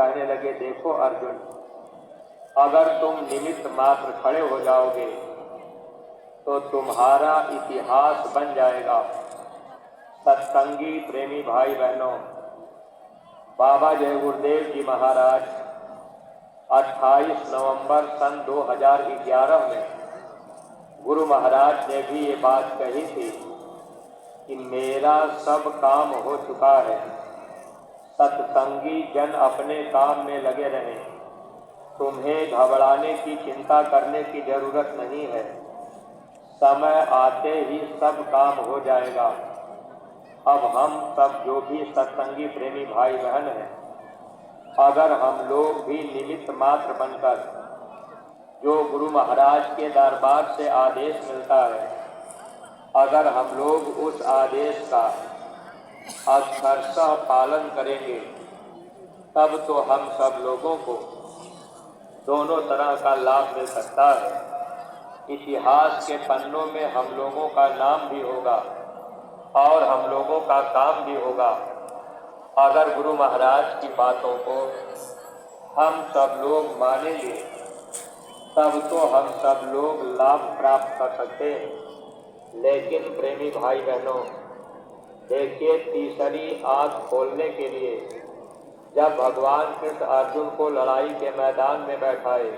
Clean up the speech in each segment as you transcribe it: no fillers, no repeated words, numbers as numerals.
कहने लगे, देखो अर्जुन, अगर तुम निमित्त मात्र खड़े हो जाओगे तो तुम्हारा इतिहास बन जाएगा। सत्संगी प्रेमी भाई बहनों, बाबा जय गुरुदेव जी महाराज 28 नवंबर सन 2011 में गुरु महाराज ने भी ये बात कही थी कि मेरा सब काम हो चुका है, सत्संगी जन अपने काम में लगे रहें, तुम्हें घबराने की चिंता करने की जरूरत नहीं है, समय आते ही सब काम हो जाएगा। अब हम सब जो भी सत्संगी प्रेमी भाई बहन हैं, अगर हम लोग भी निमित्त मात्र बनकर जो गुरु महाराज के दरबार से आदेश मिलता है, अगर हम लोग उस आदेश का अक्षरशः पालन करेंगे, तब तो हम सब लोगों को दोनों तरह का लाभ मिल सकता है। इतिहास के पन्नों में हम लोगों का नाम भी होगा और हम लोगों का काम भी होगा। अगर गुरु महाराज की बातों को हम सब लोग मानेंगे, तब तो हम सब लोग लाभ प्राप्त कर सकते हैं। लेकिन प्रेमी भाई बहनों, देखिए, तीसरी आँख खोलने के लिए जब भगवान कृष्ण अर्जुन को लड़ाई के मैदान में बैठाए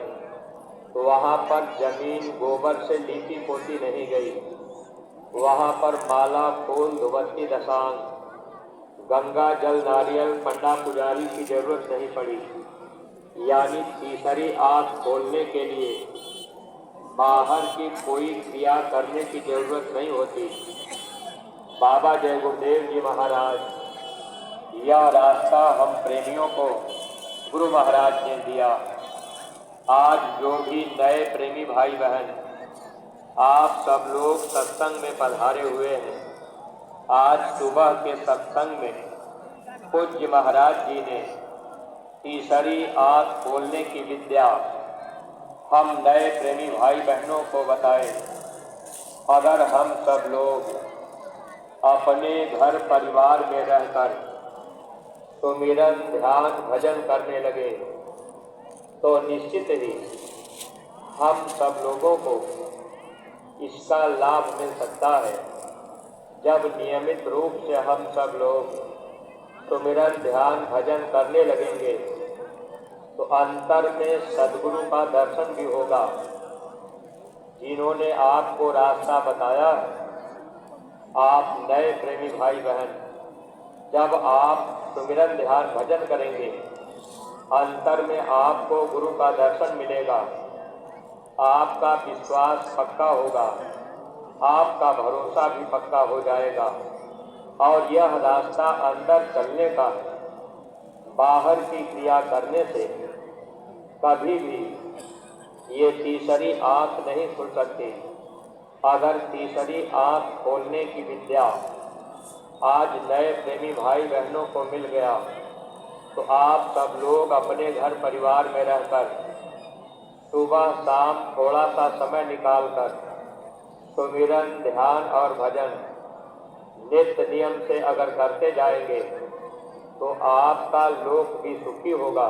तो वहाँ पर जमीन गोबर से लीपी पोती नहीं गई, वहाँ पर माला फूल धुबत्ती दशांग गंगा जल नारियल पंडा पुजारी की जरूरत नहीं पड़ी। यानी तीसरी आँख खोलने के लिए बाहर की कोई क्रिया करने की जरूरत नहीं होती। बाबा जय गुरुदेव जी महाराज, यह रास्ता हम प्रेमियों को गुरु महाराज ने दिया। आज जो भी नए प्रेमी भाई बहन आप सब लोग सत्संग में पधारे हुए हैं, आज सुबह के सत्संग में पूज्य महाराज जी ने तीसरी आँख खोलने की विद्या हम नए प्रेमी भाई बहनों को बताए। अगर हम सब लोग अपने घर परिवार में रहकर सुमिरन ध्यान भजन करने लगे तो निश्चित ही हम सब लोगों को इसका लाभ मिल सकता है। जब नियमित रूप से हम सब लोग सुमिरन ध्यान भजन करने लगेंगे तो अंतर में सद्गुरु का दर्शन भी होगा। जिन्होंने आपको रास्ता बताया, आप नए प्रेमी भाई बहन, जब आप सुमिरन ध्यान भजन करेंगे, अंतर में आपको गुरु का दर्शन मिलेगा, आपका विश्वास पक्का होगा, आपका भरोसा भी पक्का हो जाएगा और यह रास्ता अंदर चलने का, बाहर की क्रिया करने से कभी भी ये तीसरी आँख नहीं खुल सकती। अगर तीसरी आँख खोलने की विद्या आज नए प्रेमी भाई बहनों को मिल गया तो आप सब लोग अपने घर परिवार में रहकर सुबह शाम थोड़ा सा समय निकालकर सुमिरन ध्यान और भजन नित्य नियम से अगर करते जाएंगे तो आपका लोक भी सुखी होगा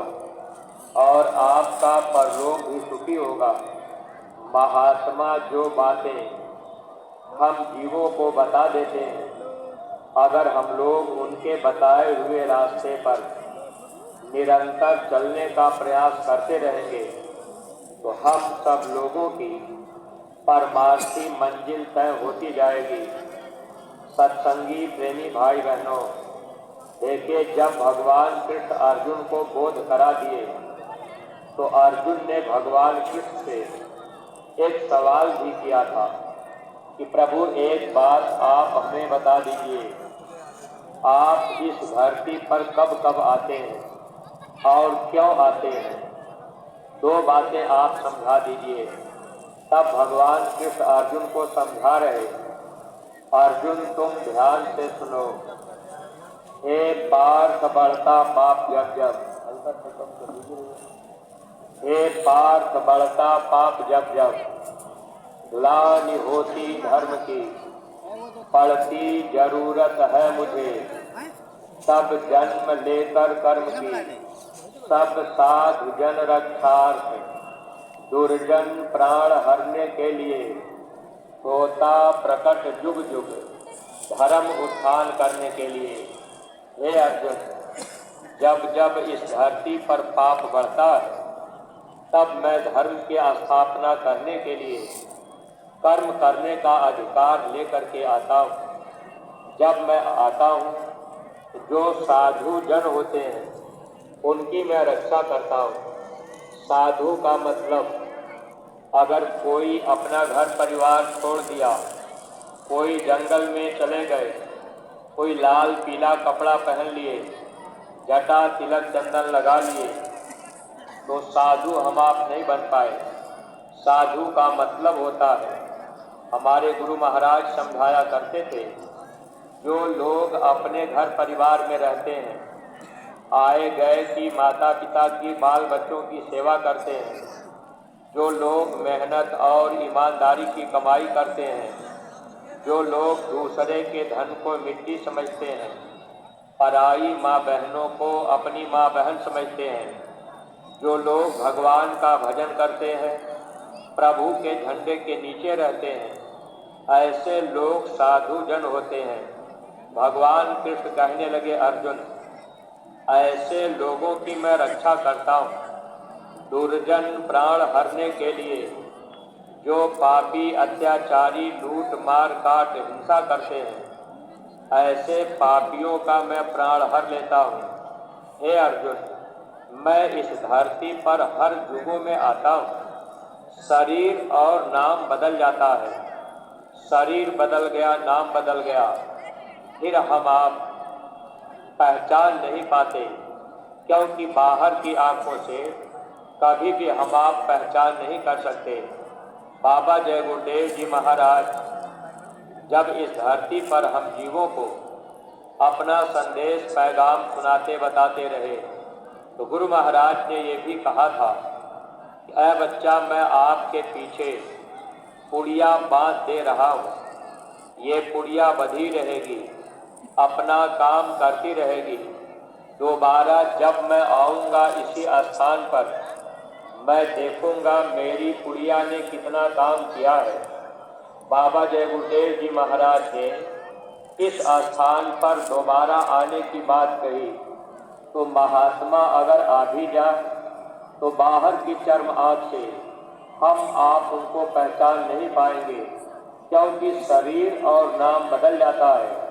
और आपका परलोक भी सुखी होगा। महात्मा जो बातें हम जीवों को बता देते हैं, अगर हम लोग उनके बताए हुए रास्ते पर निरंतर चलने का प्रयास करते रहेंगे तो हम सब लोगों की परमार्थी मंजिल तय होती जाएगी। सत्संगी प्रेमी भाई बहनों, देखिए, जब भगवान कृष्ण अर्जुन को बोध करा दिए तो अर्जुन ने भगवान कृष्ण से एक सवाल भी किया था कि प्रभु, एक बात आप हमें बता दीजिए, आप इस धरती पर कब कब आते हैं और क्यों आते हैं? दो बातें आप समझा दीजिए। तब भगवान कृष्ण अर्जुन को समझा रहे, अर्जुन तुम ध्यान से सुनो, हे पार्थ बढ़ता पाप जब जब, हे पार्थ बढ़ता पाप जब जब, ग्लानि होती धर्म की, पड़ती जरूरत है मुझे, सब जन्म लेकर कर्म की, सब साधु जन रक्षार्थ, दुर्जन प्राण हरने के लिए होता प्रकट जुग जुग, धर्म उत्थान करने के लिए। हे अर्जुन, जब जब इस धरती पर पाप बढ़ता है, तब मैं धर्म की स्थापना करने के लिए कर्म करने का अधिकार लेकर के आता हूँ। जब मैं आता हूँ, जो साधु जन होते हैं उनकी मैं रक्षा करता हूँ। साधु का मतलब, अगर कोई अपना घर परिवार छोड़ दिया, कोई जंगल में चले गए, कोई लाल पीला कपड़ा पहन लिए, जटा तिलक चंदन लगा लिए, तो साधु हम आप नहीं बन पाए। साधु का मतलब होता है, हमारे गुरु महाराज समझाया करते थे, जो लोग अपने घर परिवार में रहते हैं, आए गए की माता पिता की बाल बच्चों की सेवा करते हैं, जो लोग मेहनत और ईमानदारी की कमाई करते हैं, जो लोग दूसरे के धन को मिट्टी समझते हैं, पराई माँ बहनों को अपनी माँ बहन समझते हैं, जो लोग भगवान का भजन करते हैं, प्रभु के झंडे के नीचे रहते हैं, ऐसे लोग साधु जन होते हैं। भगवान कृष्ण कहने लगे, अर्जुन, ऐसे लोगों की मैं रक्षा करता हूँ। दुर्जन प्राण हरने के लिए, जो पापी अत्याचारी लूट मार काट हिंसा करते हैं, ऐसे पापियों का मैं प्राण हर लेता हूँ। हे अर्जुन, मैं इस धरती पर हर युगों में आता हूँ। शरीर और नाम बदल जाता है, शरीर बदल गया, नाम बदल गया, फिर हम आप पहचान नहीं पाते, क्योंकि बाहर की आंखों से कभी भी हम आप पहचान नहीं कर सकते। बाबा जय गुरुदेव जी महाराज जब इस धरती पर हम जीवों को अपना संदेश पैगाम सुनाते बताते रहे, तो गुरु महाराज ने ये भी कहा था कि ऐ बच्चा, मैं आपके पीछे पुड़िया बांध दे रहा हूँ, ये पुड़िया बंधी रहेगी, अपना काम करती रहेगी। दोबारा जब मैं आऊँगा इसी स्थान पर, मैं देखूँगा मेरी पुड़िया ने कितना काम किया है। बाबा जय गुरुदेव जी महाराज ने इस स्थान पर दोबारा आने की बात कही, तो महात्मा अगर आ भी जाए तो बाहर की चर्म आँख से हम आप उनको पहचान नहीं पाएंगे, क्योंकि शरीर और नाम बदल जाता है।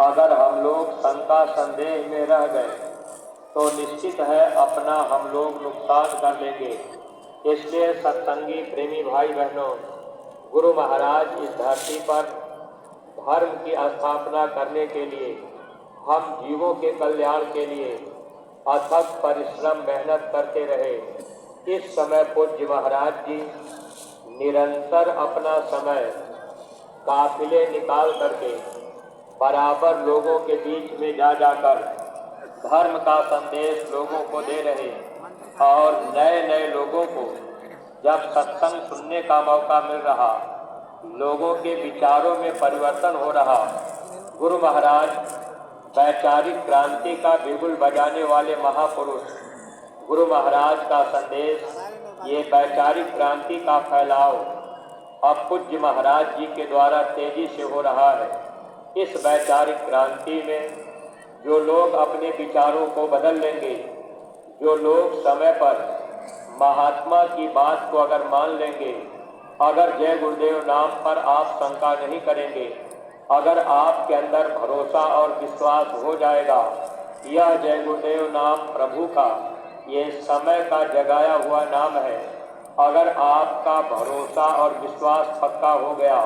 अगर हम लोग शंका संदेह में रह गए तो निश्चित है अपना हम लोग नुकसान कर लेंगे। इसलिए सत्संगी प्रेमी भाई बहनों, गुरु महाराज इस धरती पर धर्म की स्थापना करने के लिए, हम जीवों के कल्याण के लिए अथक परिश्रम मेहनत करते रहे। इस समय पूज्य महाराज जी निरंतर अपना समय काफिले निकाल करके बराबर लोगों के बीच में जा जाकर धर्म का संदेश लोगों को दे रहे, और नए नए लोगों को जब सत्संग सुनने का मौका मिल रहा, लोगों के विचारों में परिवर्तन हो रहा। गुरु महाराज वैचारिक क्रांति का बिगुल बजाने वाले महापुरुष, गुरु महाराज का संदेश, ये वैचारिक क्रांति का फैलाव अब पूज्य महाराज जी के द्वारा तेजी से हो रहा है। इस वैचारिक क्रांति में जो लोग अपने विचारों को बदल लेंगे, जो लोग समय पर महात्मा की बात को अगर मान लेंगे, अगर जय गुरुदेव नाम पर आप शंका नहीं करेंगे, अगर आपके अंदर भरोसा और विश्वास हो जाएगा, यह जय गुरुदेव नाम प्रभु का, ये समय का जगाया हुआ नाम है। अगर आपका भरोसा और विश्वास पक्का हो गया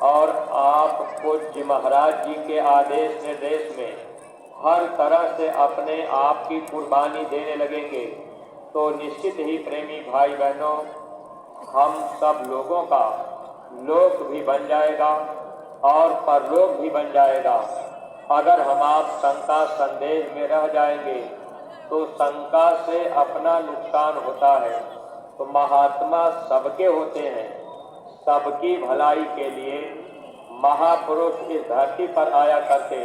और आप पूज्य महाराज जी के आदेश निर्देश में हर तरह से अपने आप की कुर्बानी देने लगेंगे, तो निश्चित ही प्रेमी भाई बहनों, हम सब लोगों का लोक भी बन जाएगा और परलोक भी बन जाएगा। अगर हम आप शंका संदेह में रह जाएंगे तो शंका से अपना नुकसान होता है। तो महात्मा सबके होते हैं, सबकी भलाई के लिए महापुरुष इस धरती पर आया करते,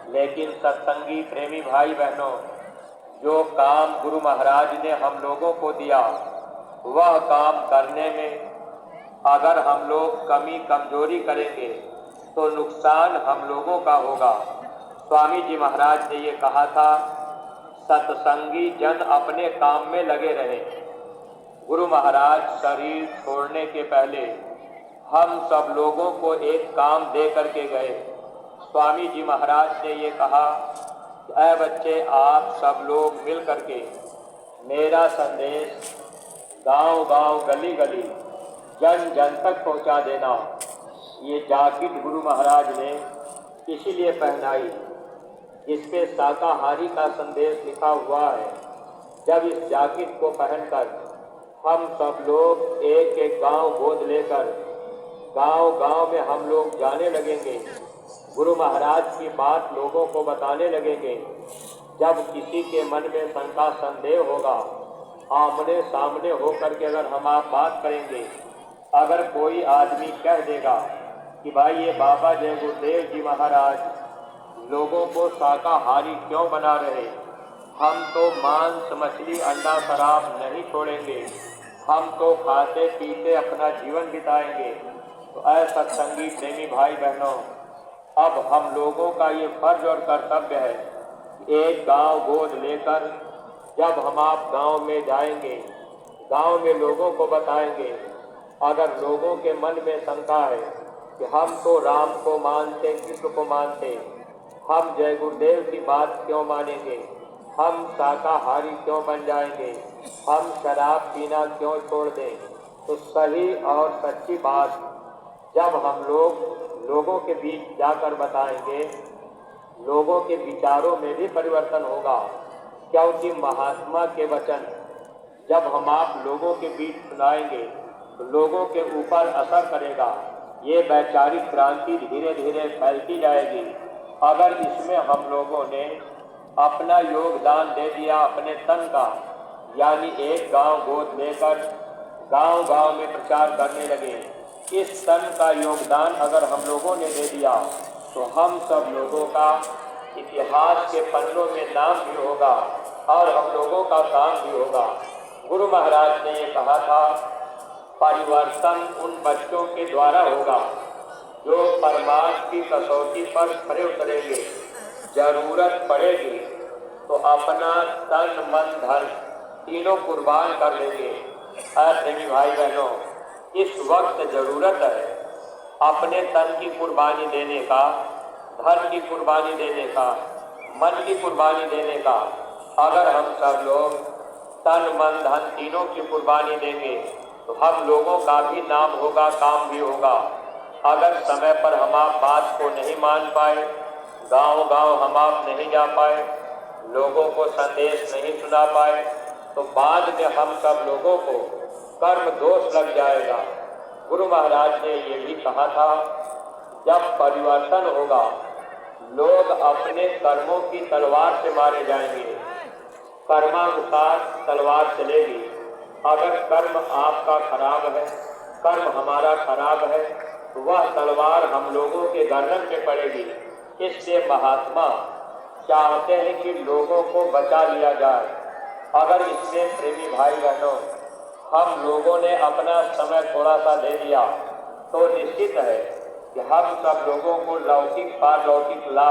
लेकिन सत्संगी प्रेमी भाई बहनों, जो काम गुरु महाराज ने हम लोगों को दिया, वह काम करने में अगर हम लोग कमी कमजोरी करेंगे तो नुकसान हम लोगों का होगा। स्वामी जी महाराज ने ये कहा था, सत्संगी जन अपने काम में लगे रहे। गुरु महाराज शरीर छोड़ने के पहले हम सब लोगों को एक काम दे करके गए। स्वामी जी महाराज ने ये कहा, ऐ बच्चे, आप सब लोग मिल करके मेरा संदेश गांव-गांव, गली-गली, जन जन तक पहुंचा देना। ये जैकेट गुरु महाराज ने इसीलिए पहनाई, इस पे शाकाहारी का संदेश लिखा हुआ है। जब इस जैकेट को पहनकर हम सब लोग एक एक गांव गोद लेकर गांव-गांव में हम लोग जाने लगेंगे, गुरु महाराज की बात लोगों को बताने लगेंगे। जब किसी के मन में शंका संदेह होगा, आमने सामने होकर के अगर हम आप बात करेंगे, अगर कोई आदमी कह देगा कि भाई ये बाबा जय गुरुदेव जी महाराज लोगों को शाकाहारी क्यों बना रहे, हम तो मांस मछली अंडा शराब नहीं छोड़ेंगे, हम तो खाते पीते अपना जीवन बिताएंगे, तो ऐ सत्संगी प्रेमी भाई बहनों, अब हम लोगों का ये फर्ज और कर्तव्य है, एक गांव गोद लेकर जब हम आप गांव में जाएंगे, गांव में लोगों को बताएंगे। अगर लोगों के मन में शंका है कि हम तो राम को मानते, कृष्ण को मानते, हम जय गुरुदेव की बात क्यों मानेंगे, हम शाकाहारी क्यों बन जाएंगे, हम शराब पीना क्यों छोड़ दें, तो सही और सच्ची बात जब हम लोगों के बीच जाकर बताएंगे, लोगों के विचारों में भी परिवर्तन होगा। क्योंकि महात्मा के वचन जब हम आप लोगों के बीच सुनाएंगे तो लोगों के ऊपर असर करेगा। ये वैचारिक क्रांति धीरे धीरे फैलती जाएगी। अगर इसमें हम लोगों ने अपना योगदान दे दिया अपने तन का, यानी एक गांव गोद लेकर गांव-गांव में प्रचार करने लगे, इस तन का योगदान अगर हम लोगों ने दे दिया तो हम सब लोगों का इतिहास के पन्नों में नाम भी होगा और हम लोगों का काम भी होगा। गुरु महाराज ने ये कहा था, परिवर्तन उन बच्चों के द्वारा होगा जो परमात्मा की कसौटी पर खरे उतरेंगे। जरूरत पड़ेगी तो अपना तन मन धन तीनों कुर्बान कर लेंगे। प्रेमी भाई बहनों, इस वक्त जरूरत है अपने तन की कुर्बानी देने का, धन की कुर्बानी देने का, मन की कुर्बानी देने का। अगर हम सब लोग तन मन धन तीनों की कुर्बानी देंगे तो हम लोगों का भी नाम होगा, काम भी होगा। अगर समय पर हम आप बात को नहीं मान पाए, गांव-गांव हम आप नहीं जा पाए, लोगों को संदेश नहीं सुना पाए, तो बाद में हम सब लोगों को कर्म दोष लग जाएगा। गुरु महाराज ने ये भी कहा था, जब परिवर्तन होगा लोग अपने कर्मों की तलवार से मारे जाएंगे। कर्मानुसार तलवार चलेगी। अगर कर्म आपका खराब है, कर्म हमारा खराब है, तो वह तलवार हम लोगों के गर्दन पे पड़ेगी। इसलिए महात्मा चाहते हैं कि लोगों को बचा लिया जाए। अगर इसमें प्रेमी भाई बहनों हम लोगों ने अपना समय थोड़ा सा दे दिया तो निश्चित है कि हम सब लोगों को लौकिक पारलौकिक लाभ